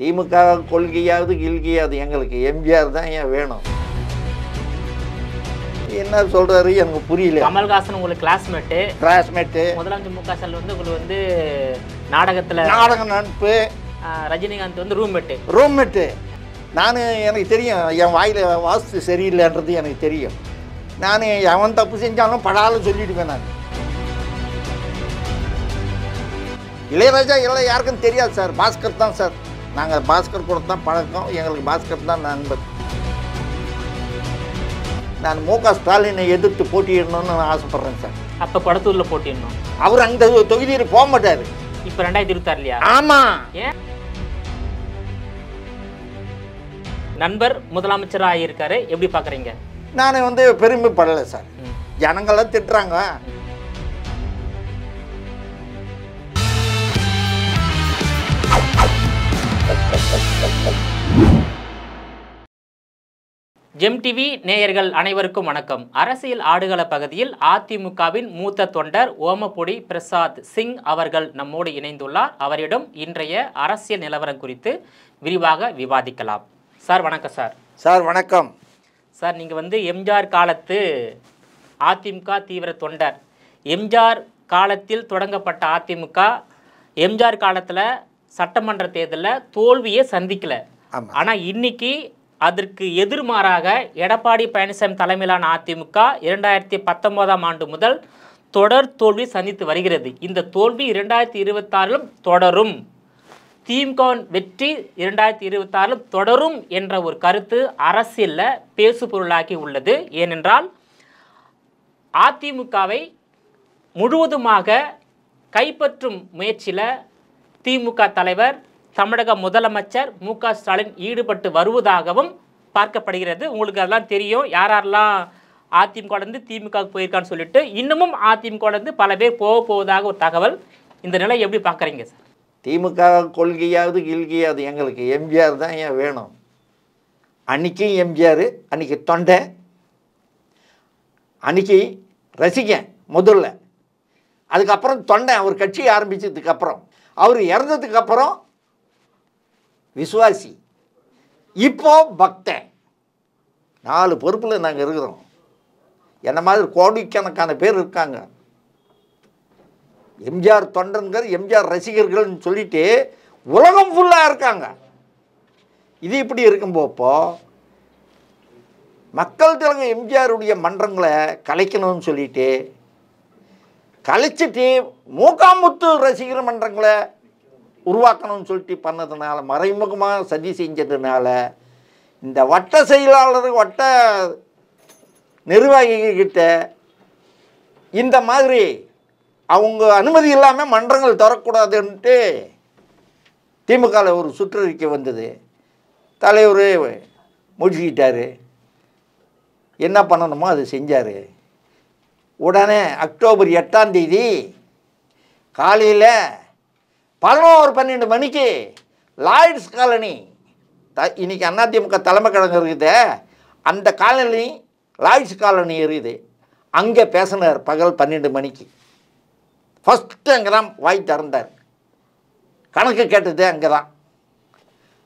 திமுக கொள்கையாவது கில்கையாவது எங்களுக்கு எம்ஜிஆர் தான் ஏன் வேணும். என்ன சொல்றாரு எனக்கு புரியல. கமல்ஹாசன் உங்களுக்கு கிளாஸ்மேட்டு, முதலமைச்சர் மு க ஸ்டாலின் வந்து உங்களுக்கு வந்து நாடக நட்பு, ரஜினிகாந்த் வந்து ரூம்மேட்டு. நான் எனக்கு தெரியும் என் வாயில் வாஸ்து சரியில்லைன்றது எனக்கு தெரியும். நான் எவன் தப்பு செஞ்சாலும் படாலும் சொல்லிடுவேன். நான் இளையராஜா எல்லாம் யாருக்கும் தெரியாது சார். பாஸ்கர் தான் சார். நாங்கள் பாஸ்கர் கூட தான் பழக்கம். எங்களுக்கு பாஸ்கர் தான் நண்பர். நான் மு க ஸ்டாலினை எதிர்த்து போட்டியிடணும்னு ஆசைப்பட்றேன் சார். அப்போ படத்தூரில் போட்டிடணும். அவர் அந்த தொகுதியில் போக மாட்டார். இப்போ 2026 இல்லையா? ஆமாம். ஏன் நண்பர் முதலமைச்சராக இருக்காரு, எப்படி பார்க்குறீங்க? நான் வந்து பெருமைப்படலை சார். ஜனங்கள்லாம் திட்டுறாங்க. ஜெம் டிவி நேயர்கள் அனைவருக்கும் வணக்கம். அரசியல் ஆடுகள பகுதியில் அதிமுகவின் மூத்த தொண்டர் ஓமப்பொடி பிரசாத் சிங் அவர்கள் நம்மோடு இணைந்துள்ளார். அவரிடம் இன்றைய அரசியல் நிலவரம் குறித்து விரிவாக விவாதிக்கலாம். சார் வணக்கம். சார் வணக்கம் சார். நீங்கள் வந்து எம்ஜிஆர் காலத்து அதிமுக தீவிர தொண்டர். எம்ஜிஆர் காலத்தில் தொடங்கப்பட்ட அதிமுக எம்ஜிஆர் காலத்தில் சட்டமன்ற தேர்தலில் தோல்வியை சந்திக்கலை. ஆனால் இன்னைக்கு அதற்கு எதிர்மாறாக எடப்பாடி பழனிசாமி தலைமையிலான அதிமுக 2019ஆம் ஆண்டு முதல் தொடர் தோல்வி சந்தித்து வருகிறது. இந்த தோல்வி 2026லும் தொடரும். திமுக வெற்றி 2026லும் தொடரும் என்ற ஒரு கருத்து அரசியலில் பேசு பொருளாகி உள்ளது. ஏனென்றால் அதிமுகவை முழுவதுமாக கைப்பற்றும் முயற்சியில் திமுக தலைவர் தமிழக முதலமைச்சர் மு க ஸ்டாலின் ஈடுபட்டு வருவதாகவும் பார்க்கப்படுகிறது. உங்களுக்கு அதெல்லாம் தெரியும். யாரெல்லாம் அதிமுகலேருந்து திமுகவுக்கு போயிருக்கான்னு சொல்லிட்டு இன்னமும் அதிமுகலேருந்து பல பேர் போவதாக ஒரு தகவல். இந்த நிலை எப்படி பார்க்குறீங்க சார்? திமுக கொள்கையாவது கில்கையாவது எங்களுக்கு எம்ஜிஆர் தான் ஏன் வேணும். அன்றைக்கும் எம்ஜிஆர், அன்றைக்கி தொண்டை, அன்றைக்கி ரசிகன் முதல்ல, அதுக்கப்புறம் தொண்டை. அவர் கட்சி ஆரம்பித்ததுக்கப்புறம், அவர் இறந்ததுக்கப்புறம் விசுவாசி, இப்போ பக்தன். 4 பொறுப்பில் நாங்கள் இருக்கிறோம். என்ன மாதிரி கோடிக்கணக்கான பேர் இருக்காங்க. எம்ஜிஆர் தொண்டர்கள், எம்ஜிஆர் ரசிகர்கள்னு சொல்லிட்டு உலகம் ஃபுல்லாக இருக்காங்க. இது இப்படி இருக்கும்போப்போ மக்கள் திலகம் எம்ஜிஆருடைய மன்றங்களை கலைக்கணும்னு சொல்லிட்டு கலைச்சிட்டு மூக்காமுத்து ரசிகர் மன்றங்களை உருவாக்கணும்னு சொல்லிட்டு பண்ணதுனால, மறைமுகமாக சதி செஞ்சதுனால, இந்த வட்ட செயலாளர், வட்ட நிர்வாகிகிட்ட இந்த மாதிரி அவங்க அனுமதி இல்லாமல் மன்றங்கள் தரக்கூடாதுன்ட்டு திமுகவில் ஒரு சுற்றறிக்கை வந்தது. தலைவர் முடிச்சுக்கிட்டார். என்ன பண்ணணுமோ அது செஞ்சார். உடனே அக்டோபர் 8ஆம் தேதி காலையில் 11-12 மணிக்கு லாய்ட்ஸ் காலனி, இன்றைக்கி அதிமுக தலைமை கழகம் இருக்குது, அந்த காலனி லாய்ட்ஸ் காலனி இருக்குது. அங்கே பேசினார் பகல் 12 மணிக்கு. ஃபஸ்ட்டு அங்கே தான் வாய் திறந்தார். கணக்கு கேட்டது அங்கே தான்.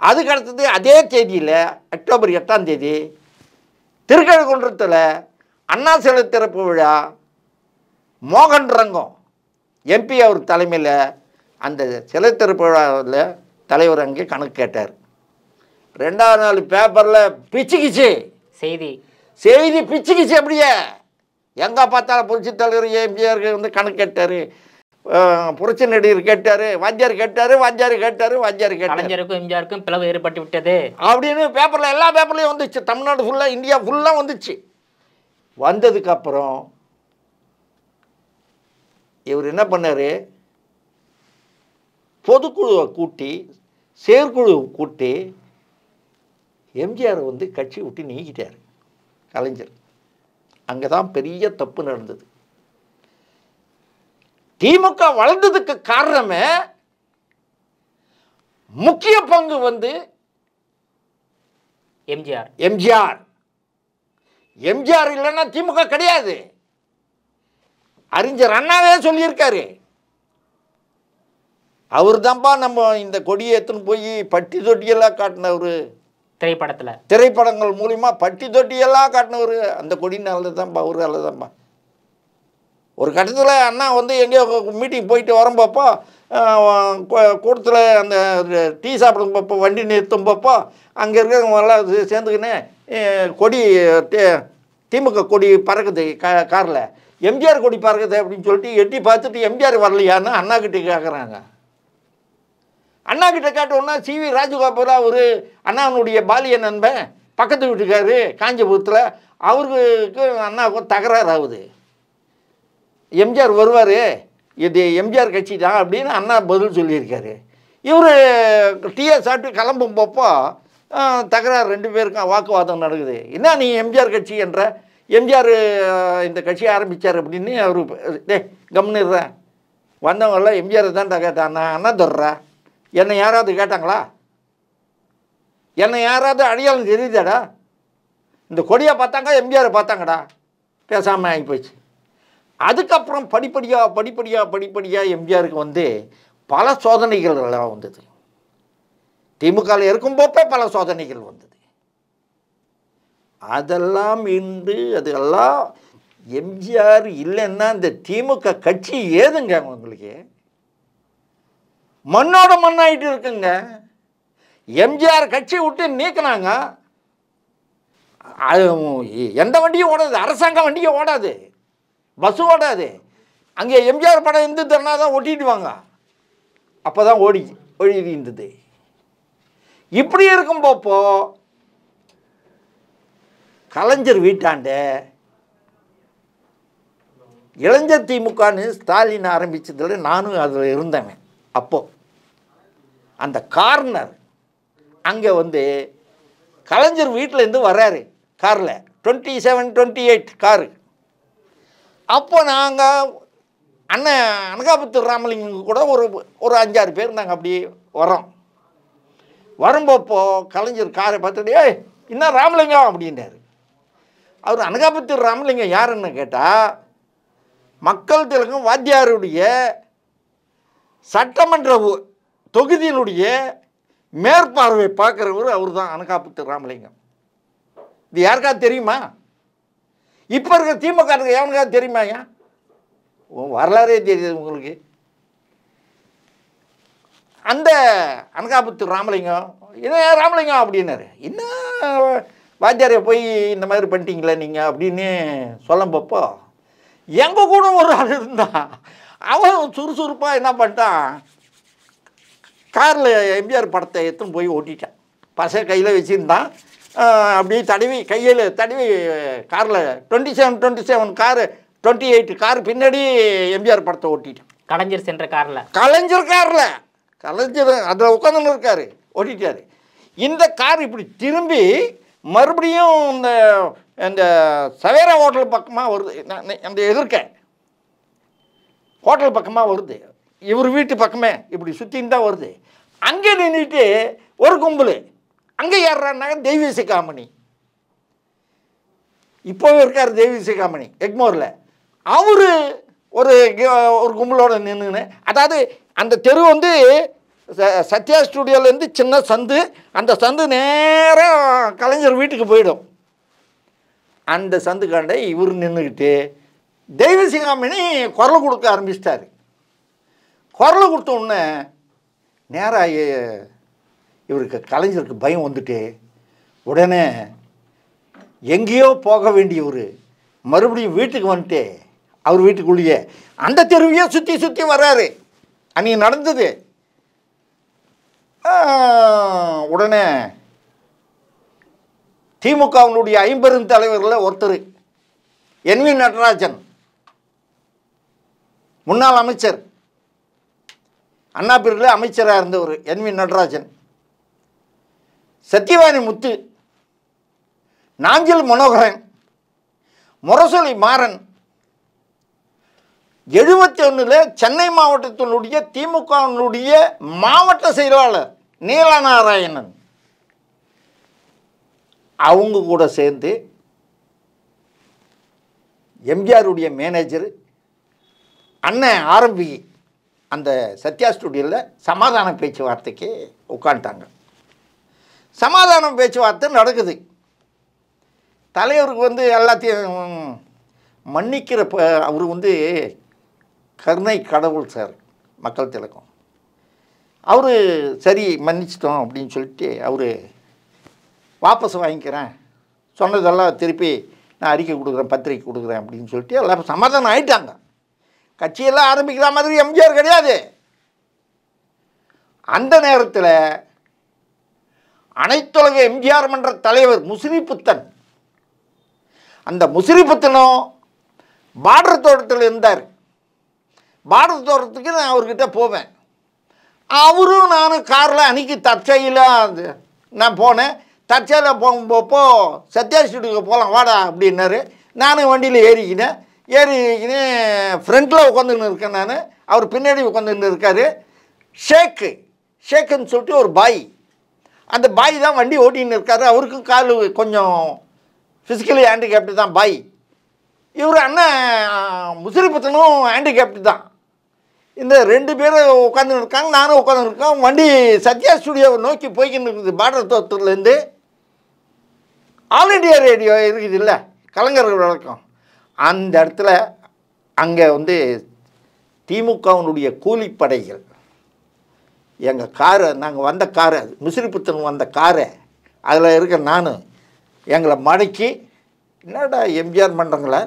அதுக்கு அடுத்தது அதே தேதியில் அக்டோபர் 8ஆம் தேதி திருக்கழுக்குன்றத்தில் அண்ணா சிலை திறப்பு விழா, மோகன் ரங்கம் எம்பி அவர் தலைமையில் அந்த சிலை திறப்பு விழாவில் தலைவர் அங்கே கணக்கு கேட்டார். 2ஆவது நாள் பேப்பரில் பிச்சுக்கிச்சு செய்தி பிச்சுக்கிச்சு. அப்படியே எங்கே பார்த்தாலும் புரட்சி தலைவர் எம்ஜிஆருக்கு வந்து கணக்கு கேட்டார், புரட்சி நடிகர் கேட்டார், வாத்தியார் கேட்டார். கலைஞருக்கும் எம்ஜிஆருக்கும் பிளவு ஏற்பட்டு விட்டது அப்படின்னு பேப்பரில், எல்லா பேப்பர்லையும் வந்துச்சு. தமிழ்நாடு ஃபுல்லாக, இந்தியா ஃபுல்லாக வந்துச்சு. வந்ததுக்கப்புறம் இவர் என்ன பண்ணார், பொதுக்குழுவை கூட்டி, செயற்குழுவை கூட்டி எம்ஜிஆர் வந்து கட்சி விட்டு நீக்கிட்டார் கலைஞர். அங்கே தான் பெரிய தப்பு நடந்தது. திமுக வளர்ந்ததுக்கு காரணமே முக்கிய பங்கு வந்து எம்ஜிஆர் இல்லைன்னா திமுக கிடையாது. அறிஞர் அண்ணாவே சொல்லியிருக்காரு. அவர் தான்ப்பா நம்ம இந்த கொடியை எடுத்துன்னு போய் பட்டி தொட்டியெல்லாம் காட்டினவர். திரைப்படங்கள் மூலிமா பட்டி தொட்டியெல்லாம் காட்டினவர் அந்த கொடினால தான்ப்பா, அவரால் தான்ப்பா. ஒரு கட்டத்தில் அண்ணா வந்து எங்கேயோ மீட்டிங் போயிட்டு வரும்போப்போ கூட்டத்தில் அந்த டீ சாப்பிடும்போப்போ வண்டி நிறுத்தும்போப்போ அங்கே இருக்கிறவங்கெல்லாம் சேர்ந்துக்கின்னு கொடி திமுக கொடி பறக்குது காரில், எம்ஜிஆர் கொடி பறக்குது அப்படின்னு சொல்லிட்டு எட்டி பார்த்துட்டு எம்ஜிஆர் வரலையான்னு அண்ணாக்கிட்ட கேட்குறாங்க. அண்ணாக்கிட்ட கேட்டோன்னா சிவி ராஜகோபால் ஒரு அண்ணாவுடைய பாலிய நண்பன் பக்கத்து வீட்டுக்காரு காஞ்சிபுரத்தில், அவருக்கு அண்ணாவுக்கும் தகராறு ஆகுது. எம்ஜிஆர் வருவார், இது எம்ஜிஆர் கட்சி தான் அப்படின்னு அண்ணா பதில் சொல்லியிருக்காரு. இவர் டீயை சாப்பிட்டு கிளம்பும்போப்போ தகராறு, 2 பேருக்கும் வாக்குவாதம் நடக்குது. என்ன நீ எம்ஜிஆர் கட்சி என்ற, எம்ஜிஆர் இந்த கட்சியை ஆரம்பித்தார் அப்படின்னு அவர் கம்னிடுற வந்தவங்கெல்லாம் எம்ஜிஆர் தான்டா கேட்டான். அண்ணா தர்றா, என்னை யாராவது கேட்டாங்களா? என்னை யாராவது அடையாளம் தெரியுதாடா? இந்த கொடியை பார்த்தாங்க, எம்ஜிஆரை பார்த்தாங்கடா, பேசாமல் ஆகி போச்சு. அதுக்கப்புறம் படிப்படியாக எம்ஜிஆருக்கு வந்து பல சோதனைகள் எல்லாம் வந்தது. திமுகவில் இருக்கும்போப்பே பல சோதனைகள் வந்தது. அதெல்லாம் இன்று அதெல்லாம் எம்ஜிஆர் இல்லைன்னா இந்த திமுக கட்சி ஏதுங்க உங்களுக்கு? மண்ணோட மண்ணாயிட்டு இருக்குங்க. எம்ஜிஆர் கட்சி விட்டு நீக்கினாங்க, எந்த வண்டியும் ஓடாது, அரசாங்க வண்டியும் ஓடாது, பஸ்ஸு ஓடாது. அங்கே எம்ஜிஆர் படம் இருந்து தரனா தான் ஒட்டிடுவாங்க, அப்போ தான் ஓடி இருந்தது. இப்படி இருக்கும்போப்போ கலைஞர் வீட்டாண்ட இளைஞர் திமுகன்னு ஸ்டாலின் ஆரம்பித்ததில் நானும் அதில் இருந்தேன். அப்போது அந்த கார்னர் அங்கே வந்து கலைஞர் வீட்டிலேருந்து வர்றாரு காரில், 27, 28 காரு. அப்போ நாங்கள் அண்ணன் அனகாபுத்தூர் ராமலிங்கம் கூட ஒரு 5-6 பேர் நாங்கள் அப்படியே வரோம். வரும்போப்போ கலைஞர் காரை பார்த்துட்டு, ஏய் இன்னும் ராமலிங்கம் அப்படின்றாரு. அவர் அனகாபுத்தூர் ராமலிங்கம் யாருன்னு கேட்டால் மக்கள் திலகம் வாத்தியாருடைய சட்டமன்ற தொகுதியினுடைய மேற்பார்வை பார்க்குறவர் அவர் தான் அனகாபுத்தூர் ராமலிங்கம். இது யாருக்காவது தெரியுமா? இப்போ இருக்கிற திமுக எவனுக்காவது தெரியுமாயா? வரலாறே தெரியுது உங்களுக்கு. அந்த அனகாபுத்தூர் ராமலிங்கம், என்ன ராமலிங்கம் அப்படின்னாரு. இன்னும் வாத்தியாரை போய் இந்த மாதிரி பண்ணிட்டீங்களே நீங்கள் அப்படின்னு சொல்லும்போப்போ எங்கள் கூட ஒரு ஆள் இருந்தான். அவன் சுறுசுறுப்பாக என்ன பண்ணிட்டான், காரில் எம்ஜிஆர் படத்தை எடுத்துன்னு போய் ஓட்டிட்டான். பசை கையில் வச்சுருந்தான், அப்படியே கையில் தடவி காரில் 27 காரு 28 கார் பின்னாடி எம்ஜிஆர் படத்தை ஓட்டிட்டான். கலைஞர் சென்ற காரில், கலைஞர் அதில் உட்காந்துன்னு இருக்காரு, ஓட்டிட்டார். இந்த கார் இப்படி திரும்பி மறுபடியும் இந்த சவேரா ஹோட்டல் பக்கமாக வருது, அந்த எதிர்க்க ஹோட்டல் பக்கமாக வருது, இவர் வீட்டு பக்கமே இப்படி சுற்றின்னு தான் வருது. அங்கே நின்றுட்டு ஒரு கும்பல், அங்கே ஏறுறான்னாங்க தெய்வீசி காமணி, இப்போவே இருக்கார் தெய்வீசி காமணி எக்மோரில். அவர் ஒரு கும்பலோடு நின்றுன்னு, அதாவது அந்த தெரு வந்து சத்யா ஸ்டுடியோலேருந்து சின்ன சந்து, அந்த சந்து நேராக கலைஞர் வீட்டுக்கு போயிடும். அந்த சந்துக்காண்ட இவர் நின்றுக்கிட்டு தெய்வசிகாமணி குரல் கொடுக்க ஆரம்பிச்சிட்டார். குரல் கொடுத்த உடனே நேராக இவருக்கு கலைஞருக்கு பயம் வந்துட்டு உடனே எங்கேயோ போக வேண்டியவர் மறுபடியும் வீட்டுக்கு வந்துட்டு அவர் வீட்டுக்குள்ளேயே அந்த தெருவையே சுற்றி வர்றாரு. அன்றைக்கி நடந்தது. உடனே திமுகவினுடைய 50 தலைவர்களில் ஒருத்தர் NV நடராஜன், முன்னாள் அமைச்சர், அண்ணா பிரிவில் அமைச்சராக இருந்தவர் NV நடராஜன், சத்தியவாணி முத்து, நாஞ்சில் மனோகரன், முரசொலி மாறன், 71 சென்னை மாவட்டத்தினுடைய திமுகவினுடைய மாவட்ட செயலாளர் நீலநாராயணன், அவங்க கூட சேர்ந்து எம்ஜிஆருடைய மேனேஜர் அண்ணன் ஆரம்பி அந்த சத்யா ஸ்டுடியோவில் சமாதான பேச்சுவார்த்தைக்கு உட்காந்துட்டாங்க. சமாதான பேச்சுவார்த்தை நடக்குது. தலைவருக்கு வந்து எல்லாத்தையும் மன்னிக்கிற அவர் வந்து கருணை கடவுள் சார், மக்கள் திலகம். அவர் சரி மன்னிச்சிட்டோம் அப்படின்னு சொல்லிட்டு அவர் வாபஸ் வாங்கிக்கிறேன், சொன்னதெல்லாம் திருப்பி நான் அறிக்கை கொடுக்குறேன், பத்திரிக்கை கொடுக்குறேன் அப்படின்னு சொல்லிட்டு எல்லாம் சமாதானம் ஆகிட்டாங்க. கட்சியெல்லாம் ஆரம்பிக்கிற மாதிரி எம்ஜிஆர் கிடையாது. அந்த நேரத்தில் அனைத்துலக எம்ஜிஆர் மன்ற தலைவர் முசிறிப்புத்தன், அந்த முசிறிப்புத்தனும் பார்டர் தோட்டத்தில் இருந்தார். பார்டர் தோட்டத்துக்கு நான் அவர்கிட்ட போவேன். அவரும் நானும் காரில் அன்றைக்கி தற்செயலாக நான் போனேன். தற்செயலாக போகும்போப்போ சத்யா ஸ்டுடியோக்கு போகலாம் வாடா அப்படின்னாரு. நானும் வண்டியில் ஏறிக்கினேன். ஃப்ரண்ட்டில் உட்காந்துன்னு இருக்கேன் நான், அவர் பின்னாடி உட்காந்துன்னு இருக்கார். ஷேக்குன்னு சொல்லிட்டு ஒரு பாய், அந்த பாய் தான் வண்டி ஓட்டின்னு இருக்கார். அவருக்கும் கால் கொஞ்சம் ஃபிசிக்கலி ஹேண்டிகேப்டு தான் பாய். இவர் அண்ணன் முசிறிப்புத்தனும் ஹேண்டிகேப்டு தான். இந்த 2 பேரும் உட்காந்துன்னு இருக்காங்க, நானும் உட்காந்துருக்கேன். வண்டி சத்யா ஸ்டுடியோவை நோக்கி போய்கின்னு இருக்குது. பார்டர் தோட்டத்துலேருந்து ஆல் இண்டியா ரேடியோ இருக்குது இல்லை, கலைஞர்கள் வழக்கம். அந்த இடத்துல அங்கே வந்து திமுகவினுடைய கூலிப்படைகள் எங்கள் காரை, நாங்கள் வந்த காரை, முசிறிப்புத்தன் வந்த காரை, அதில் இருக்க நான் எங்களை மடக்கி, என்னடா எம்ஜிஆர் மன்றங்களை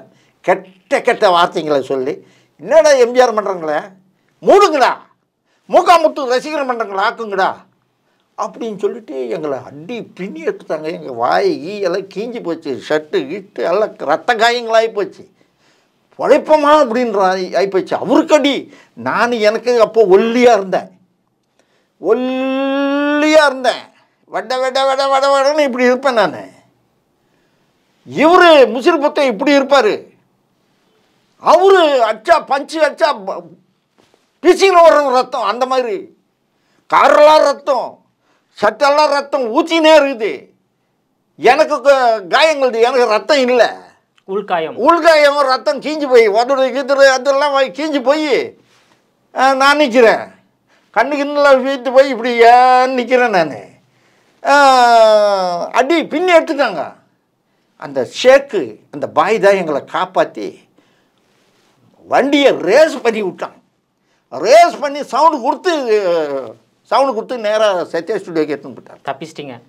கெட்ட கெட்ட வார்த்தைங்களை சொல்லி, என்னடா எம்ஜிஆர் மன்றங்களை மூடுங்கடா, மூக்காமுத்து ரசிகர் மன்றங்களை ஆக்குங்கடா அப்படின்னு சொல்லிட்டு எங்களை அடி பின்னி எடுத்துட்டாங்க. எங்கள் வாய் எல்லாம் கீஞ்சி போச்சு, ஷர்ட்டு கிட்டு எல்லாம் ரத்த காயங்களாகி போச்சு. உழைப்போமா அப்படின்ற ஆகிப்போச்சு. அவருக்கு அடி. நான் எனக்கு அப்போ ஒல்லியாக இருந்தேன், வட வட வட வட வடன்னு இப்படி இருப்பேன் நான். இவர் முசிறிப்புத்தன் இப்படி இருப்பார். அவரு அச்சா பஞ்சு அச்சா பிசின்னு வரும் ரத்தம், அந்த மாதிரி காரெல்லாம் ரத்தம், சட்டெல்லாம் ரத்தம் ஊற்றினே இருக்குது. எனக்கு காயங்கள், எனக்கு ரத்தம் இல்லை, உள்காயம் ரத்தம் கீஞ்சி போய் உதடு கிதறு அதெல்லாம் கீஞ்சி போய் நான் நிற்கிறேன். கண்ணுக்கு இன்னும் வீட்டு போய் இப்படி ஏன் நிற்கிறேன் நான். அடி பின்னி எடுத்துட்டாங்க. அந்த ஷேக்கு, அந்த பாய் தான் எங்களை காப்பாற்றி வண்டியை ரேஸ் பண்ணி விட்டான். ரேஸ் பண்ணி சவுண்டு கொடுத்து நேராக சத்யா ஸ்டுடியோக்கு எடுத்துன்னு போட்டார். தப்பிச்சிட்டேன்.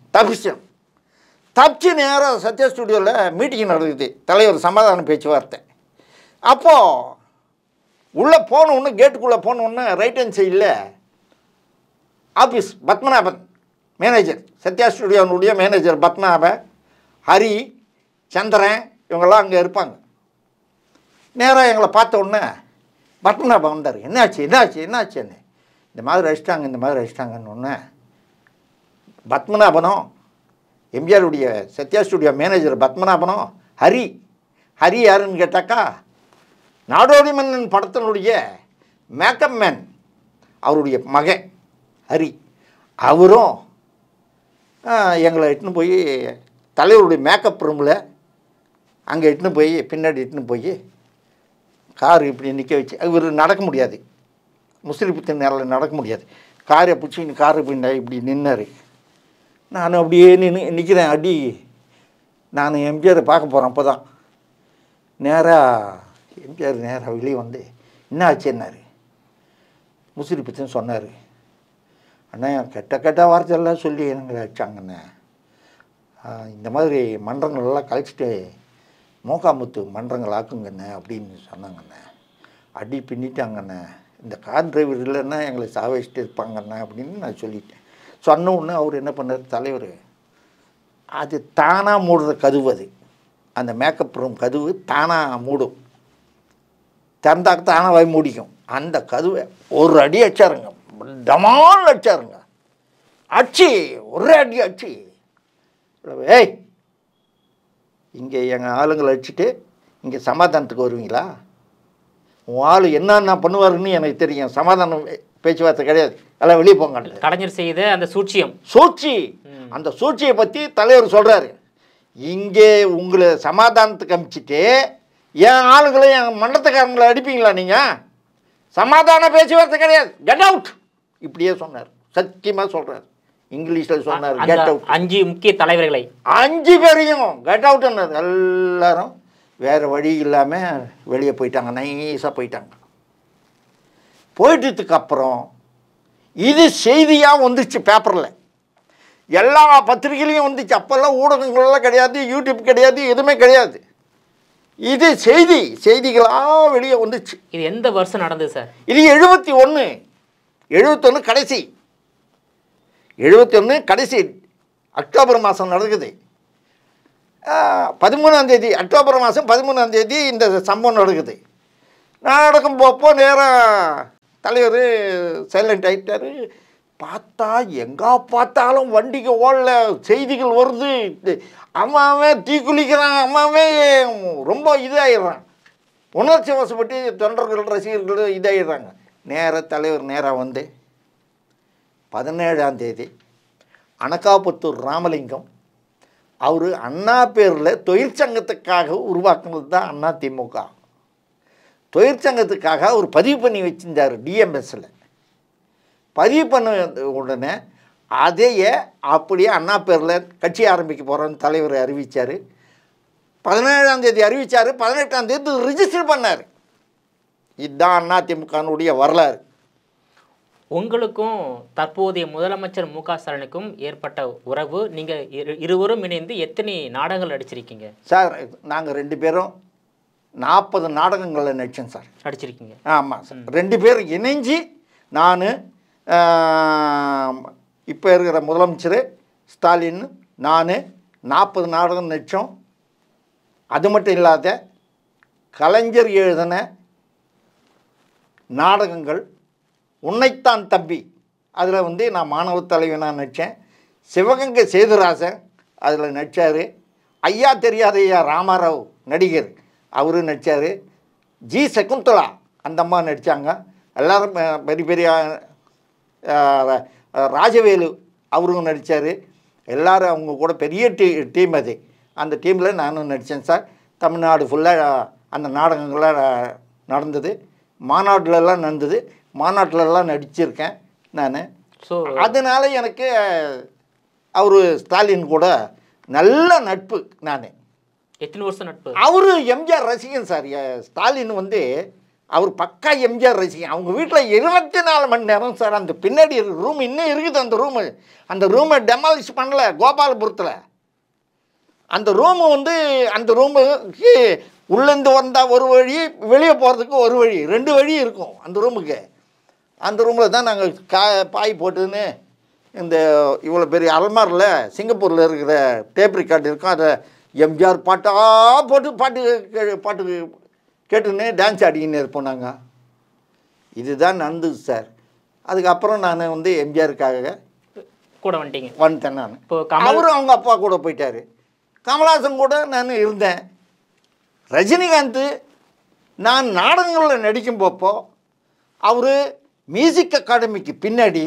தப்பிச்சு நேராக சத்யா ஸ்டுடியோவில் மீட்டிங் நடக்குது, தலைவர் சமாதான பேச்சுவார்த்தை. அப்போது உள்ளே போனோன்னு, கேட்டுக்குள்ளே போனோன்னு ரைட் ஹேண்ட் சைடில் ஆஃபீஸ் பத்மநாபன் மேனேஜர், சத்யா ஸ்டுடியோனுடைய மேனேஜர் பத்மநாபன், ஹரி, சந்திரன் இவங்கெல்லாம் அங்கே இருப்பாங்க. நேராக எங்களை பார்த்த உடனே பத்மநாபன் வந்தார். என்னாச்சுன்னு இந்த மாதிரி அடிச்சிட்டாங்கன்னு ஒன்று. பத்மநாபனும் எம்ஜிஆருடைய சத்யா ஸ்டுடியோ மேனேஜர் பத்மநாபனும் ஹரி யாருன்னு கேட்டாக்கா, நாடோடி மன்னன் படத்தினுடைய மேக்கப் மேன் அவருடைய மகன் ஹரி. அவரும் எங்களை இட்டுன்னு போய் தலைவருடைய மேக்கப் ரூமில் அங்கே இட்டுன்னு போய் பின்னாடி இட்டுன்னு போய் கார் இப்படி நிற்க வச்சு, இவர் நடக்க முடியாது, முசிறிப்புத்தன் நேரில் நடக்க முடியாது, காரை பிடிச்சி காரை இப்படி நின்னார். நான் அப்படியே நிற்கிறேன். அடி நான் எம்ஜிஆரை பார்க்க போகிறேன். அப்போ தான் எம்ஜிஆர் நேராக வெளியே வந்து என்ன ஆச்சுன்னாரு. முசிறிப்புத்தன் சொன்னார், அண்ணா கெட்ட வார்த்தையெல்லாம் சொல்லி எங்களை அடிச்சாங்கண்ணே, இந்த மாதிரி மன்றங்களெல்லாம் கழிச்சிட்டு மூக்காமுத்து மன்றங்கள் ஆக்குங்கண்ணே அப்படின்னு சொன்னாங்கண்ணே. அடி பின்னிட்டாங்கண்ணே, இந்த கார் டிரைவர் இல்லைன்னா எங்களை சாவச்சிட்டு இருப்பாங்கண்ணே அப்படின்னு நான் சொல்லிட்டேன். சொன்ன உடனே அவர் என்ன பண்ணார் தலைவர், அது தானாக மூடுற கதவு, அது அந்த மேக்கப் ரூம் கதவு தானாக மூடும், திறந்தாக்க தானாக மூடிக்கும். அந்த கதவை ஒரு அடி அடிச்சாருங்க, டமால் அடிச்சாருங்க. ஒரே அடி அடிச்சு, ஏய் இங்கே எங்கள் ஆளுங்களை அடிச்சுட்டு இங்கே சமாதானத்துக்கு வருவீங்களா? உன் ஆள் என்னென்ன பண்ணுவாருன்னு எனக்கு தெரியும், சமாதானம் பேச்சுவார்த்தை கிடையாது, எல்லாம் வெளியே போங்க. கலைஞர் செய்த அந்த சூழ்ச்சி, அந்த சூழ்ச்சியை பற்றி தலைவர் சொல்கிறாரு. இங்கே உங்களை சமாதானத்துக்கு அனுப்பிச்சிட்டு என் ஆளுங்களை என் மண்டத்துக்காரங்களை அடிப்பீங்களா நீங்கள்? சமாதான பேச்சுவார்த்தை கிடையாது, கெட் அவுட் இப்படியே சொன்னார். சத்தியமாக சொல்கிறார், இங்கிலீஷில் சொன்னார் கெட் அவுட். 5 முக்கிய தலைவர்களை 5 பேரையும் கெட் அவுட்னது. எல்லாரும் வேறு வழி இல்லாமல் வெளியே போயிட்டாங்க, நைஸாக போயிட்டாங்க. போயிட்டதுக்கு அப்புறம் இது செய்தியாக வந்துச்சு பேப்பரில், எல்லா பத்திரிகையிலையும் வந்துச்சு. அப்போல்லாம் ஊடகங்கள்லாம் கிடையாது, யூடியூப் கிடையாது, எதுவுமே கிடையாது. இது செய்திகளாக வெளியே வந்துச்சு. இது எந்த வருஷம் நடந்தது சார்? இது 71 கடைசி, 71 கடைசி அக்டோபர் மாதம் நடக்குது. 13ஆம் தேதி அக்டோபர் மாதம் 13ஆம் தேதி இந்த சம்பவம் நடக்குது. நடக்கும் போப்போ நேராக தலைவர் சைலண்ட் ஆகிட்டார். பார்த்தா எங்கே பார்த்தாலும் வண்டிக்கு ஓடல, செய்திகள் வருது, அவன் தீக்குளிக்கிறான், அவன் ரொம்ப இதாகிடுறான், உணர்ச்சி வசப்பட்டு தொண்டர்கள் ரசிகர்கள் இதாகிடுறாங்க. தலைவர் நேராக வந்து 17ஆம் தேதி அனகாபுத்தூர் ராமலிங்கம் அவர் அண்ணா பேரில் தொழிற்சங்கத்துக்காக உருவாக்குனது தான் அதிமுக. தொழிற்சங்கத்துக்காக அவர் பதிவு பண்ணி வச்சிருந்தார் டிஎம்எஸில். பதிவு பண்ண உடனே அதையே அப்படியே அண்ணா பேரில் கட்சி ஆரம்பிக்க போகிறோன்னு தலைவர் அறிவித்தார். 17ஆம் தேதி அறிவித்தார், 18ஆம் தேதி ரிஜிஸ்டர் பண்ணார். இதுதான் அதிமுகனுடைய வரலாறு. உங்களுக்கும் தற்போதைய முதலமைச்சர் மு க ஸ்டாலினுக்கும் ஏற்பட்ட உறவு, நீங்கள் இருவரும் இணைந்து எத்தனை நாடகங்கள் நடிச்சிருக்கீங்க சார்? நாங்கள் 2 பேரும் 40 நாடகங்களில் நடித்தேன் சார். நடிச்சிருக்கீங்க? ஆமாம் சார். 2 பேரும் இணைஞ்சி நான் இப்போ இருக்கிற முதலமைச்சர் ஸ்டாலின் நான் 40 நாடகம் நடித்தோம். அது மட்டும் இல்லாத கலைஞர் எழுதின நாடகங்கள் உன்னைத்தான் தம்பி, அதில் வந்து நான் மாணவ தலைவனாக நடித்தேன். சிவகங்கை சேதுராசன் அதில் நடித்தார். ஐயா தெரியாத ஐயா ராமாராவ் நடிகர், அவரும் நடித்தார். ஜி சகுந்தலா அந்த அம்மா நடித்தாங்க. எல்லோரும் பெரிய பெரிய ராஜவேலு அவரும் நடித்தார். எல்லோரும் அவங்க கூட பெரிய டீம் அது. அந்த டீமில் நானும் நடித்தேன் சார். தமிழ்நாடு ஃபுல்லாக அந்த நாடகங்கள்லாம் நடந்தது, மாநாட்டிலலாம் நடந்தது, மாநாட்டிலலாம் நடிச்சிருக்கேன் நான். ஸோ அதனால் எனக்கு அவர் ஸ்டாலின் கூட நல்ல நட்பு. நான் எத்தனை வருஷம் நட்பு? அவர் எம்ஜிஆர் ரசிகன் சார். ஸ்டாலின் வந்து அவர் பக்கா எம்ஜிஆர் ரசிகன். அவங்க வீட்டில் 24 மணி நேரம் சார். அந்த பின்னாடி ரூம் இன்னும் இருக்குது. அந்த ரூமை டெமாலிஷ் பண்ணல கோபாலபுரத்தில். அந்த ரூமு வந்து அந்த ரூமுக்கு உள்ளேருந்து வந்தால் ஒரு வழி, வெளியே போகிறதுக்கு ஒரு வழி, 2 வழி இருக்கும் அந்த ரூமுக்கு. அந்த ரூமில் தான் நாங்கள் பாய் போட்டுன்னு இந்த இவ்வளோ பெரிய அல்மாரில் சிங்கப்பூரில் இருக்கிற டேப் ரெக்கார்டு இருக்கும். அதை எம்ஜிஆர் பாட்டாக போட்டு பாட்டு கேட்டுன்னு டான்ஸ் ஆடிக்கின்னு இருப்போம் நாங்கள். இதுதான் நடந்தது சார். அதுக்கப்புறம் நான் வந்து எம்ஜிஆருக்காக கூட வந்துட்டேன் நான். அவரும் அவங்க அப்பா கூட போயிட்டார். கமலஹாசன் கூட நான் இருந்தேன். ரஜினிகாந்த் நான் நாடகங்களில் நடிக்கும் போப்போ அவர் மியூசிக் அகாடமிக்கு பின்னாடி,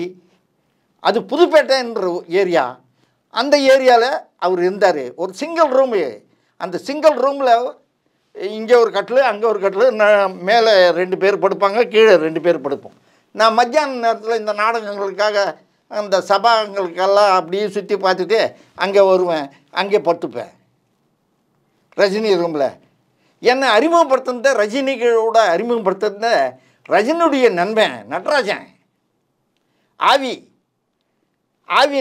அது புதுப்பேட்டைன்ற ஏரியா, அந்த ஏரியாவில் அவர் இருந்தார். ஒரு சிங்கிள் ரூமு. அந்த சிங்கிள் ரூமில் இங்கே ஒரு கட்டில், அங்கே ஒரு கட்டில், மேலே 2 பேர் படுப்பாங்க, கீழே 2 பேர் படுப்போம். நான் மத்தியான நேரத்தில் இந்த நாடகங்களுக்காக அந்த சபாங்களுக்கெல்லாம் அப்படியே சுற்றி பார்த்துட்டு அங்கே வருவேன், அங்கே படுத்துப்பேன் ரஜினி ரூமில். என்னை அறிமுகப்படுத்துனத ரஜினிகளோட அறிமுகப்படுத்துனத ரஜினியுடைய நண்பன் நடராஜன், ஆவி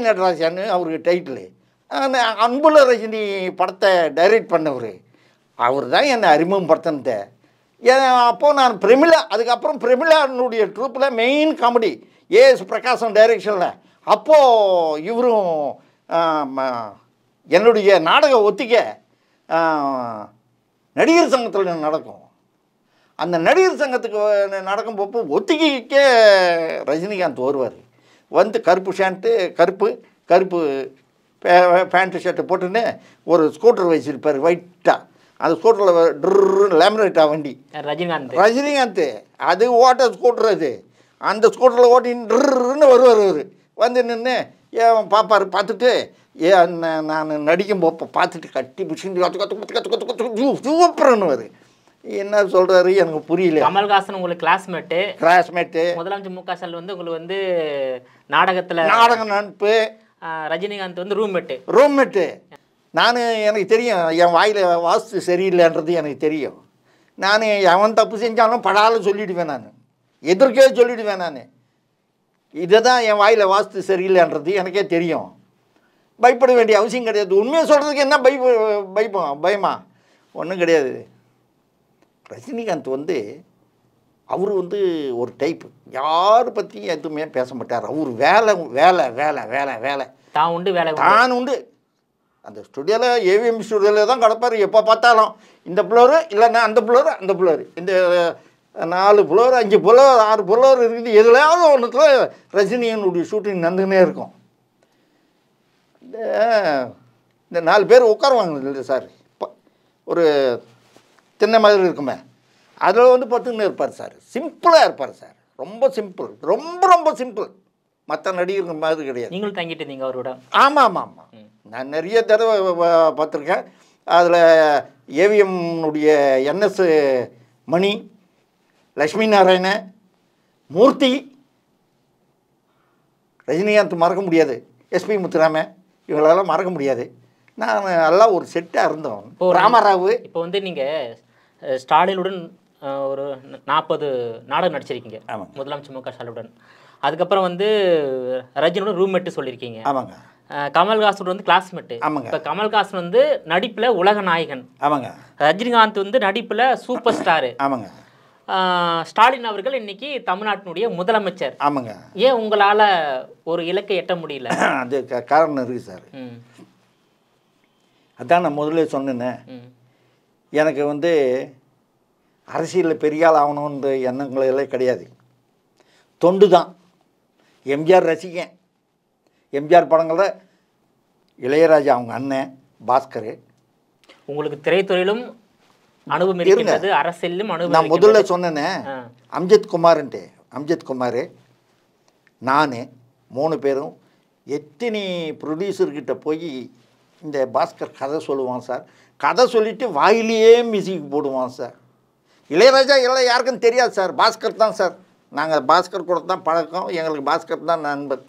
நடராஜன் அவருக்கு டைட்டிலு. அன்புள்ள ரஜினி படத்தை டைரக்ட் பண்ணவர் அவர் தான் என்னை அறிமுகப்படுத்தினத. அப்போது நான் பிரமிளா, அதுக்கப்புறம் பிரமிளானுடைய ட்ரூப்பில் மெயின் காமெடி ஏஎஸ் பிரகாசம் டைரெக்ஷனில். அப்போது இவரும் என்னுடைய நாடக ஒத்திகை நடிகர் சங்கத்தில் நடக்கும். அந்த நடிகர் சங்கத்துக்கு நடக்கும் போப்போ ஒத்திகைக்கே ரஜினிகாந்த் வருவார். வந்து கருப்பு ஷேண்ட்டு, கருப்பு பேண்ட்டு ஷர்ட்டு போட்டுன்னு ஒரு ஸ்கூட்டர் வச்சுருப்பார் ஒயிட்டாக. அந்த ஸ்கூட்டரில் ட்ருன்னு லேமினேட்டா வண்டி ரஜினிகாந்த். அது ஓட்ட ஸ்கூட்டர். அது அந்த ஸ்கூட்டரில் ஓட்டின்னு ட்ருன்னு வருவார். அவர் வந்து நின்று பார்ப்பார். பார்த்துட்டு நான் நடிக்கும் போப்போ பார்த்துட்டு கட்டி பிடிச்சிட்டு சூப்பர்னுவார். என்ன சொல்கிறாரு எனக்கு புரியல. கமல்ஹாசன் உங்களுக்கு கிளாஸ்மேட்டு, கிளாஸ்மேட்டு, முதலமைச்சர் மு க ஸ்டாலின் வந்து உங்களுக்கு வந்து நாடகத்தில் நாடக நட்பு, ரஜினிகாந்த் வந்து ரூம்மேட்டு. எனக்கு தெரியும் என் வாயில் வாஸ்து சரியில்லைன்றது எனக்கு தெரியும். நான் எவன் தப்பு செஞ்சாலும் படாலும் சொல்லிவிடுவேன், நான் எதிர்க்கே சொல்லிவிடுவேன். நான் இதை தான் என் வாயில் வாஸ்து சரியில்லைன்றது எனக்கே தெரியும். பயப்பட வேண்டிய அவசியம் கிடையாது. உண்மையை சொல்கிறதுக்கு என்ன பயமா? ஒன்றும் கிடையாது. ரஜினிகாந்த் வந்து அவர் வந்து ஒரு டைப்பு, யார் பற்றியும் எதுவுமே பேச மாட்டார். அவர் வேலை வேலை வேலை வேலை வேலை தான் உண்டு, வேலை தான் உண்டு. அந்த ஸ்டுடியோவில் ஏவிஎம் ஸ்டுடியோவில் தான் கிடப்பார். எப்போ பார்த்தாலும் இந்த ஃப்ளோரு இல்லைன்னா அந்த ஃப்ளோரு இந்த 4 ஃப்ளோர் 5 ஃப்ளோர் 6 ஃப்ளோர் இருக்குது. எதுலையாவது ஒன்றுத்தில் ரஜினியனுடைய ஷூட்டிங் நடந்துன்னே இருக்கும். இந்த 4 பேர் உட்காருவாங்க இல்லை சார், ஒரு தின்ன மாதிரி இருக்குமே, அதில் வந்து பத்துன்னு இருப்பார் சார். சிம்பிளாக இருப்பார் சார், ரொம்ப சிம்பிள், ரொம்ப ரொம்ப சிம்பிள். மற்ற நடிகர்கள் மாதிரி கிடையாது. நீங்களும் தங்கிட்டு இருந்தீங்க அவரோட? ஆமாம். நான் நிறைய தடவை பார்த்துருக்கேன். அதில் ஏவிஎம்னுடைய என்எஸ் மணி, லக்ஷ்மி நாராயண மூர்த்தி, ரஜினிகாந்த் மறக்க முடியாது, எஸ்பி முத்துராம, இவங்களெல்லாம் மறக்க முடியாது. நான் எல்லாம் ஒரு செட்டாக இருந்தோம். ராமராவு. இப்போ வந்து நீங்கள் ஸ்டாலினுடன் ஒரு 40 நாடகம் நடிச்சிருக்கீங்க, முதலமைச்சர் மு க ஸ்டாலினுடன். அதுக்கப்புறம் வந்து ரஜினியோட ரூம்மேட்டு சொல்லியிருக்கீங்க. ஆமாங்க. கமல்ஹாசன் வந்து கிளாஸ்மேட்டு. ஆமாங்க. இப்போ கமல்ஹாசன் வந்து நடிப்பில் உலக நாயகன். ஆமாங்க. ரஜினிகாந்த் வந்து நடிப்பில் சூப்பர் ஸ்டாரு. ஆமாங்க. ஸ்டாலின் அவர்கள் இன்னைக்கு தமிழ்நாட்டினுடைய முதலமைச்சர். ஆமாங்க. ஏன் உங்களால் ஒரு இலக்கை எட்ட முடியல? அது காரணம் இருக்குது சார். அதான் நான் முதல்ல சொன்னேன்னே, எனக்கு வந்து அரசியலில் பெரிய ஆள் ஆகணுன்ற எண்ணங்களெல்லாம் கிடையாது. தொண்டு தான். எம்ஜிஆர் ரசிகன். எம்ஜிஆர் படங்களில் இளையராஜா அவங்க அண்ணன் பாஸ்கர். உங்களுக்கு திரைத்துறையிலும் அனுபவம் இருக்கிறது, அரசியலிலும் அனுபவம். நான் முதல்ல சொன்னேன்னே, அம்ஜத் குமார் நான் 3 பேரும் எத்தனை ப்ரொடியூசர்கிட்ட போய் இந்த பாஸ்கர் கதை சொல்லுவான் சார். கதை சொல்லிவிட்டு வாயிலேயே மியூசிக் போடுவான் சார். இளையராஜா எல்லாம் யாருக்கும் தெரியாது சார், பாஸ்கர் தான் சார். நாங்கள் பாஸ்கர் கூட தான் பழக்கம், எங்களுக்கு பாஸ்கர் தான் நண்பர்.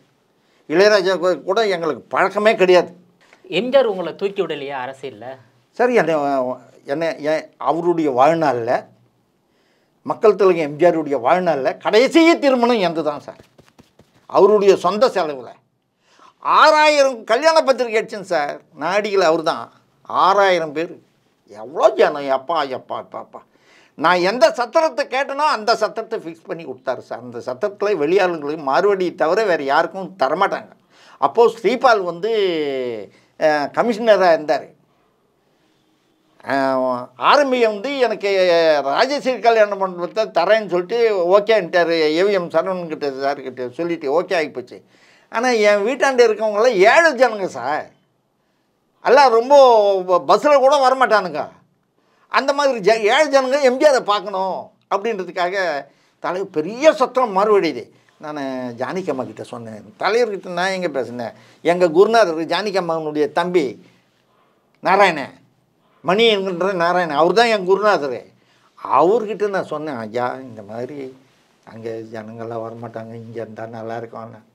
இளையராஜா கூட எங்களுக்கு பழக்கமே கிடையாது. எம்ஜிஆர் உங்களை தூக்கி விடலையா அரசியலில்? சரி, என்ன அவருடைய வாழ்நாளில், மக்கள் தலைவர் எம்ஜிஆருடைய வாழ்நாளில் கடைசி திருமணம் எந்த தான் சார். அவருடைய சொந்த செலவில் 6000 கல்யாண பத்திரிக்கை அடிச்சேன் சார். நாடிகள் அவர் தான். 6000 பேர், எவ்வளோ ஜனம். எப்பா நான் எந்த சத்திரத்தை கேட்டனோ அந்த சத்திரத்தை ஃபிக்ஸ் பண்ணி கொடுத்தாரு சார். அந்த சத்திரத்தில் வெளியாளுங்களுக்கு மாறுவடி தவிர வேறு யாருக்கும் தரமாட்டாங்க. அப்போது ஸ்ரீபால் வந்து கமிஷனராக இருந்தார். ஆரம்பியம் வந்து எனக்கு ராஜேஸ்வரி கல்யாண மண்டபத்தை தரேன்னு சொல்லிட்டு ஓகேன்ட்டார். ஏவிஎம் சரவணன்கிட்ட சார்கிட்ட சொல்லிவிட்டு ஓகே ஆகிப்போச்சு. ஆனால் என் வீட்டாண்டு இருக்கவங்களாம் 7 ஜனங்க சார். எல்லாம் ரொம்ப பஸ்ஸில் கூட வரமாட்டானுங்க. அந்த மாதிரி 7 ஜனங்க எம்ஜிஆரை பார்க்கணும் அப்படின்றதுக்காக தலைவர் பெரிய சத்திரம் மறுவடியுது. நான் ஜானகியம்மா கிட்ட சொன்னேன். தலைவர்கிட்ட நான் எங்கே பேசினேன், எங்கள் குருநாதர் ஜானகியம்மாவனுடைய தம்பி நாராயணன், மணி என்கின்ற நாராயணன், அவர் தான் என் குருநாதர். அவர்கிட்ட நான் சொன்னேன், ஐயா இந்த மாதிரி அங்கே ஜனங்கள்லாம் வரமாட்டாங்க, இங்கே இருந்தால் நல்லாயிருக்கும்.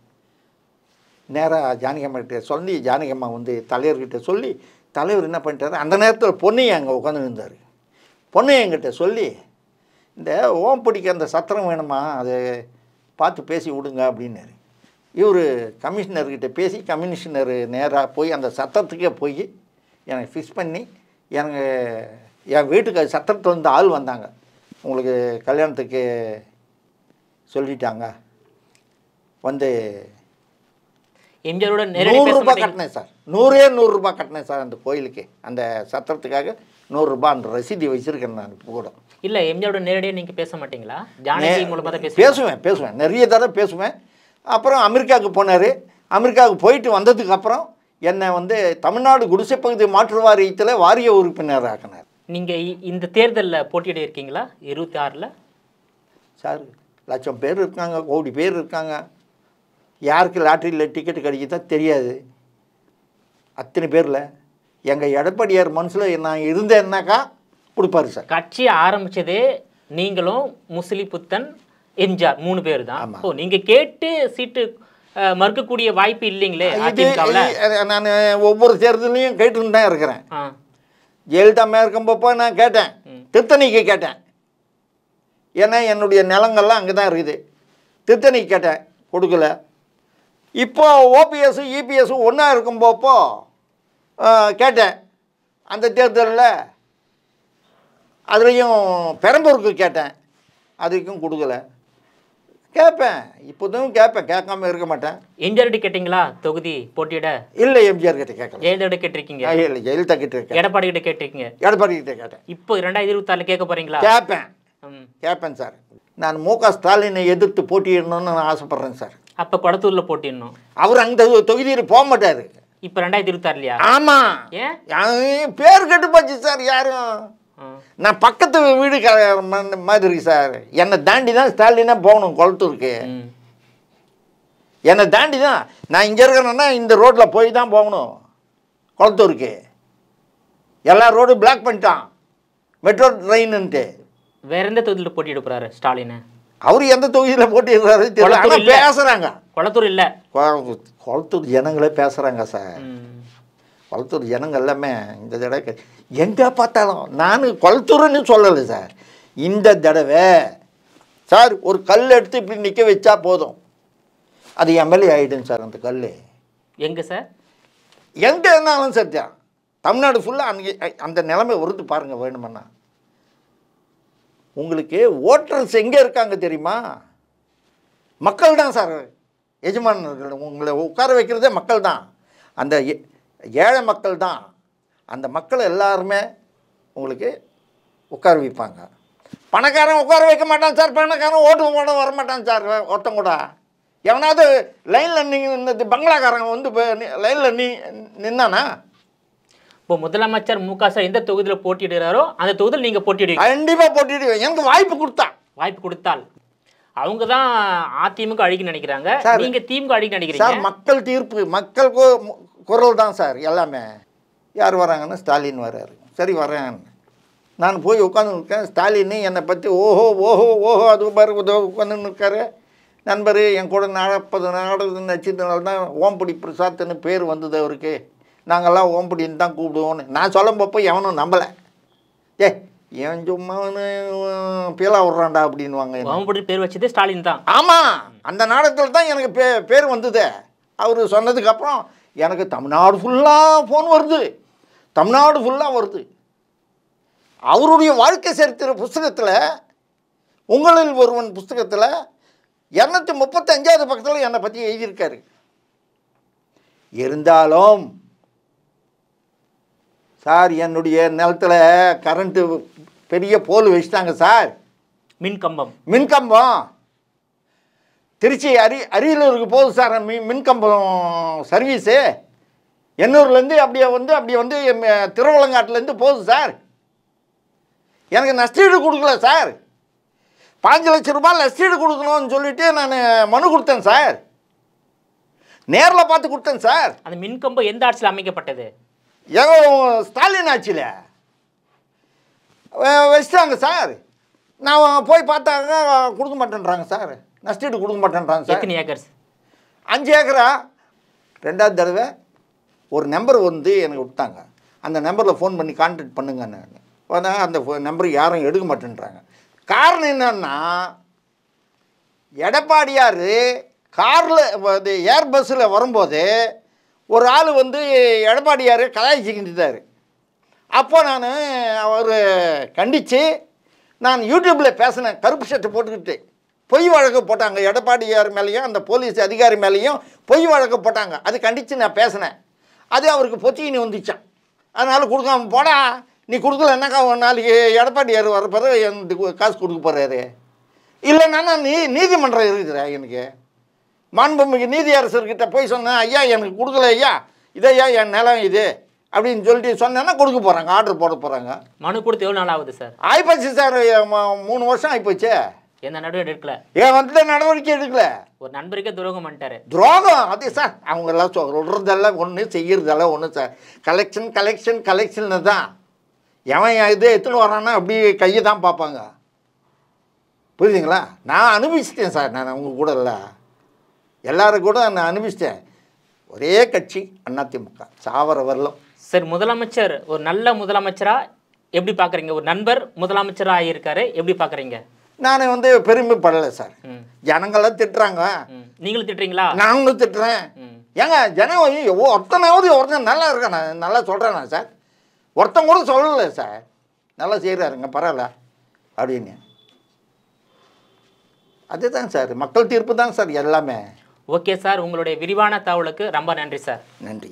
நேராக ஜானகியம்மா கிட்ட சொல்லி, ஜானகியம்மா வந்து தலைவர்கிட்ட சொல்லி, தலைவர் என்ன பண்ணிட்டார், அந்த நேரத்தில் பொன்னையன் அங்கே உட்காந்துருந்தார். பொன்னையன்கிட்ட சொல்லி, இந்த ஓம்படிக்கு அந்த சத்திரம் வேணுமா, அதை பார்த்து பேசி விடுங்க அப்படின்னாரு. இவர் கமிஷனர்கிட்ட பேசி, கமிஷனர் நேராக போய் அந்த சத்திரத்துக்கே போய் எனக்கு ஃபிக்ஸ் பண்ணி, எனக்கு என் வீட்டுக்கு சத்திரத்தில் வந்து ஆள் வந்தாங்க, உங்களுக்கு கல்யாணத்துக்கு சொல்லிட்டாங்க வந்து எம்ஜிஆரோட 100 ரூபாய் கட்டினேன் சார். 100 ரூபாய் கட்டினேன் சார் அந்த கோயிலுக்கு, அந்த சத்திரத்துக்காக 100 ரூபாய் அந்த ரசீதி வச்சுருக்கேன் நான் கூட. இல்லை, எம்ஜிஆரோட நேரடியாக நீங்கள் பேச மாட்டீங்களா? ஜானகி மூலமாக தான் பேசுவேன், நிறைய தடவை பேசுவேன். அப்புறம் அமெரிக்காவுக்கு போனார். அமெரிக்காவுக்கு போயிட்டு வந்ததுக்கப்புறம் என்னை வந்து தமிழ்நாடு குடிசைப்பகுதி மாற்று வாரியத்தில் வாரிய உறுப்பினர் ஆக்கினார். நீங்கள் இந்த தேர்தலில் போட்டியிட இருக்கீங்களா 26ல்? சார், 1,00,000 பேர் இருக்காங்க, கோடி பேர் இருக்காங்க. யாருக்கு லாட்ரியில் டிக்கெட்டு கிடைக்குதோ தெரியாது. அத்தனை பேரில் எங்கள் எடப்பாடியார் மனசில் நான் இருந்தேன்னாக்கா கொடுப்பாரு சார். கட்சி ஆரம்பிச்சதே நீங்களும் முஸ்லி புத்தன் எம்ஜிஆர் 3 பேர் தான். ஓ, நீங்க கேட்டு சீட்டு மறுக்கக்கூடிய வாய்ப்பு இல்லைங்களே அதிமுகவுல? நான் ஒவ்வொரு தேர்தலையும் கேட்டுன்னு தான் இருக்கிறேன். ஜெயலலிதா மேற்கம்போப்போ நான் கேட்டேன், திருத்தணிக்கு கேட்டேன். ஏன்னா என்னுடைய நிலங்கள்லாம் அங்கே தான் இருக்குது. திருத்தணிக்கு கேட்டேன், கொடுக்கல. இப்போ ஓபிஎஸ் இபிஎஸ் ஒன்றா இருக்கும்போப்போ கேட்டேன் அந்த தேர்தலில். அதுலேயும் பெரம்பூருக்கு கேட்டேன், அதுக்கும் கொடுக்கல. கேட்பேன், இப்போதும் கேட்பேன், கேட்காம இருக்க மாட்டேன். எம்ஜிஆர் கேட்டீங்களா தொகுதி போட்டியிட? இல்லை, எம்ஜிஆர் கிட்ட கேட்கல. ஜெயலலிதா கேட்டிருக்கீங்க? இல்லை, ஜெயலலிதா கிட்ட கேட்க. எடப்பாடி கிட்ட கேட்டிருக்கீங்க? எடப்பாடி கிட்ட கேட்டேன். இப்போ 2026 கேட்க போறீங்களா? கேட்பேன் சார். நான் மு.க. ஸ்டாலினை எதிர்த்து போட்டியிடணும்னு நான் ஆசைப்பட்றேன் சார். அப்போ கொளத்தூர்ல போட்டிடணும். அவர் அந்த தொகுதியில் போக மாட்டார். இப்போ 2026 ஆமாம். ஏன் பேர் கெட்டு போச்சு சார். யாரும் நான் பக்கத்து வீடு மாதிரி சார். என்னை தாண்டி தான் ஸ்டாலினா போகணும் கொளத்தூருக்கு. என்னை தாண்டி தான். நான் இங்கே இருக்கிறேன்னா இந்த ரோட்டில் போய் தான் போகணும் கொளத்தூருக்கு. எல்லா ரோடும் பிளாக் பண்ணிட்டான் மெட்ரோ ட்ரெயின்னுட்டு. வேற எந்த தொகுதியில் போட்டியிட போறாரு ஸ்டாலின்? அவர் எந்த தொகுதியில் போட்டிடுறாரு பேசுகிறாங்க. கொளத்தூர் இல்லை, கொளத்தூர் ஜனங்களே பேசுகிறாங்க சார். கொளத்தூர் ஜனங்கள் எல்லாமே இந்த தடவை எங்கே பார்த்தாலும், நான் கொளத்தூர்னு சொல்லலை சார். இந்த தடவை சார் ஒரு கல் எடுத்து இப்படி நிற்க வச்சா போதும், அது எம்எல்ஏ ஆகிடும் சார். அந்த கல் எங்கே சார்? எங்கே இருந்தாலும் சார் தான். தமிழ்நாடு ஃபுல்லாக அன்றைக்கி அந்த நிலைமை வருது பாருங்கள். வேணுமண்ணா உங்களுக்கு ஓட்டர்ஸ் எங்கே இருக்காங்க தெரியுமா? மக்கள் தான் சார் எஜமானர்கள். உங்களை உட்கார வைக்கிறதே மக்கள் தான். அந்த ஏழை மக்கள் தான். அந்த மக்கள் எல்லாருமே உங்களுக்கு உட்கார வைப்பாங்க. பணக்காரன் உட்கார வைக்க மாட்டான் சார். பணக்காரன் ஓட்டு போட வர மாட்டான் சார். ஒருத்தன் கூட எவனாவது லைனில் நீங்கள் பங்களாக்காரங்க வந்து லைனில் நின்னானா? இப்போ முதலமைச்சர் மு.க. ஸ்டாலின் எந்த தொகுதியில் போட்டியிடுறாரோ அந்த தொகுதியில் நீங்கள் போட்டியிடுவீங்க? கண்டிப்பாக போட்டியிடுவேன். எனக்கு வாய்ப்பு கொடுத்தால். அவங்க தான் அதிமுக அழிக்க நினைக்கிறாங்க, நீங்கள் திமுக அழிக்க நினைக்கிறீங்க சார். மக்கள் தீர்ப்பு, மக்கள் குரல் தான் சார் எல்லாமே. யார் வராங்கன்னா ஸ்டாலின் வர்றாரு. சரி வரேன். நான் போய் உட்காந்துருக்கேன். ஸ்டாலின் என்னை பற்றி ஓஹோ ஓஹோ ஓஹோ அது பாரு உட்காந்துன்னு இருக்காரு. நண்பர் என் கூட 40 நாடு நட்சத்திரனால தான் ஓம்படி பிரசாத்னு பேர் வந்தது அவருக்கு. நாங்கள்லாம் ஓம்படின்னு தான் கூப்பிடுவோன்னு நான் சொல்லும்போப்போ எவனும் நம்பலை. ஏன் சும்மா பீலா விட்றான்டா அப்படின்வாங்க. ஓம்படி பேர் வச்சது ஸ்டாலின் தான். ஆமாம், அந்த நாடகத்தில் தான் எனக்கு பேர் வந்தது. அவர் சொன்னதுக்கப்புறம் எனக்கு தமிழ்நாடு ஃபுல்லாக ஃபோன் வருது. தமிழ்நாடு ஃபுல்லாக வருது. அவருடைய வாழ்க்கை சரித்திர புஸ்தகத்தில், உங்களில் ஒருவன் புஸ்தகத்தில் 235வது பக்கத்தில் என்னை பற்றி எழுதியிருக்காரு. இருந்தாலும் சார் என்னுடைய நிலத்தில் கரண்ட்டு பெரிய போல் வச்சுட்டாங்க சார். மின்கம்பம் திருச்சி அரியலூருக்கு போகுது சார். மின்கம்பம் சர்வீஸு எண்ணூர்லேருந்து அப்படியே வந்து திருவள்ளங்காட்டிலேருந்து போகுது சார். எனக்கு நஷ்டீடு கொடுக்கல சார். 5 லட்சம் ரூபாய் நஷ்டீடு கொடுக்கணும்னு சொல்லிட்டு நான் மனு கொடுத்தேன் சார். நேரில் பார்த்து கொடுத்தேன் சார். அந்த மின்கம்பம் எந்த ஆட்சியில் அமைக்கப்பட்டது? ஸ்டாலின் ஆட்சியில் வச்சுட்டாங்க சார். நான் போய் பார்த்தாங்க, கொடுக்க மாட்டேன்றாங்க சார். நஷ்டீடு கொடுக்க மாட்டேன்றாங்க சார். எத்தனை ஏக்கர்ஸ்? 5 ஏக்கரா. 2வது தடவை ஒரு நம்பர் வந்து எனக்கு விட்டாங்க. அந்த நம்பரில் ஃபோன் பண்ணி கான்டாக்ட் பண்ணுங்கன்னு. ஆனால் அந்த நம்பருக்கு யாரும் எடுக்க மாட்டேன்றாங்க. காரணம் என்னன்னா, எடப்பாடியார் காரில் ஏர் பஸ்ஸில் வரும்போது ஒரு ஆள் வந்து எடப்பாடியார் கலாய்ச்சிக்கிட்டார். அப்போ நான் அவர் கண்டித்து நான் யூடியூப்பில் பேசினேன். கருப்பு சட்டை போட்டுக்கிட்டு பொய் வழக்கு போட்டாங்க. எடப்பாடியார் மேலேயும் அந்த போலீஸ் அதிகாரி மேலேயும் பொய் வழக்கு போட்டாங்க. அது கண்டித்து நான் பேசினேன். அது அவருக்கு பொத்திக்கின்னு வந்துச்சான். அதனால் கொடுக்காம போடா, நீ கொடுக்கலன்னாக்கா ஒரு நாளைக்கு எடப்பாடியார் வரப்போற எனக்கு காசு கொடுக்க போகிறாரு. இல்லைன்னா நான் நீதிமன்றம் இருக்கிறேன். எனக்கு மாண்புமிகு நீதியரசர்கிட்ட போய் சொன்னேன், ஐயா எனக்கு கொடுக்கல ஐயா, இதையா என் நிலம் இது அப்படின்னு சொல்லிட்டு சொன்னேன்னா கொடுக்க போகிறாங்க, ஆர்டர் போட போகிறாங்க. மனு கொடுத்து எவ்வளோ நாள் ஆகுது சார்? ஆகிப்போச்சு சார், 3 வருஷம் ஆகிப்போச்சு. எந்த நடவடிக்கை எடுக்கல? வந்து நடவடிக்கை எடுக்கல. ஒரு நண்பருக்கே துரோகம் பண்ணிட்டாரு. துரோகம் அது சார். அவங்கெல்லாம் சொல்கிறதெல்லாம் ஒன்று, செய்கிறதெல்லாம் ஒன்று சார். கலெக்ஷன் தான். எவன் இது எடுத்துன்னு வரான்னா அப்படியே கையை தான் பார்ப்பாங்க. புரியுதுங்களா? நான் அனுபவிச்சிட்டேன் சார். நான் உங்கள் கூட இல்லை, எல்லாரும் கூட நான் அனுபவிச்சிட்டேன். ஒரே கட்சி அதிமுக சாவர வரலும். சரி, முதலமைச்சர் ஒரு நல்ல முதலமைச்சராக எப்படி பார்க்குறீங்க? ஒரு நண்பர் முதலமைச்சராக ஆகியிருக்காரு, எப்படி பார்க்குறீங்க? நான் வந்து பெருமைப்படலை சார். ஜனங்கள்லாம் திட்டுறாங்க, நீங்களும் திட்டுறீங்களா? நானும் திட்டுறேன். ஏங்க ஜனம் ஒருத்தனாவது நல்லா இருக்கானே, நல்லா சொல்கிறேண்ணா சார். ஒருத்தன் கூட சொல்லலை சார் நல்லா செய்கிறாருங்க பரவாயில்ல அப்படின்னு. அதுதான் சார் மக்கள் தீர்ப்பு தான் சார் எல்லாமே. ஓகே சார், உங்களுடைய விரிவான தகவலுக்கு ரொம்ப நன்றி சார். நன்றி.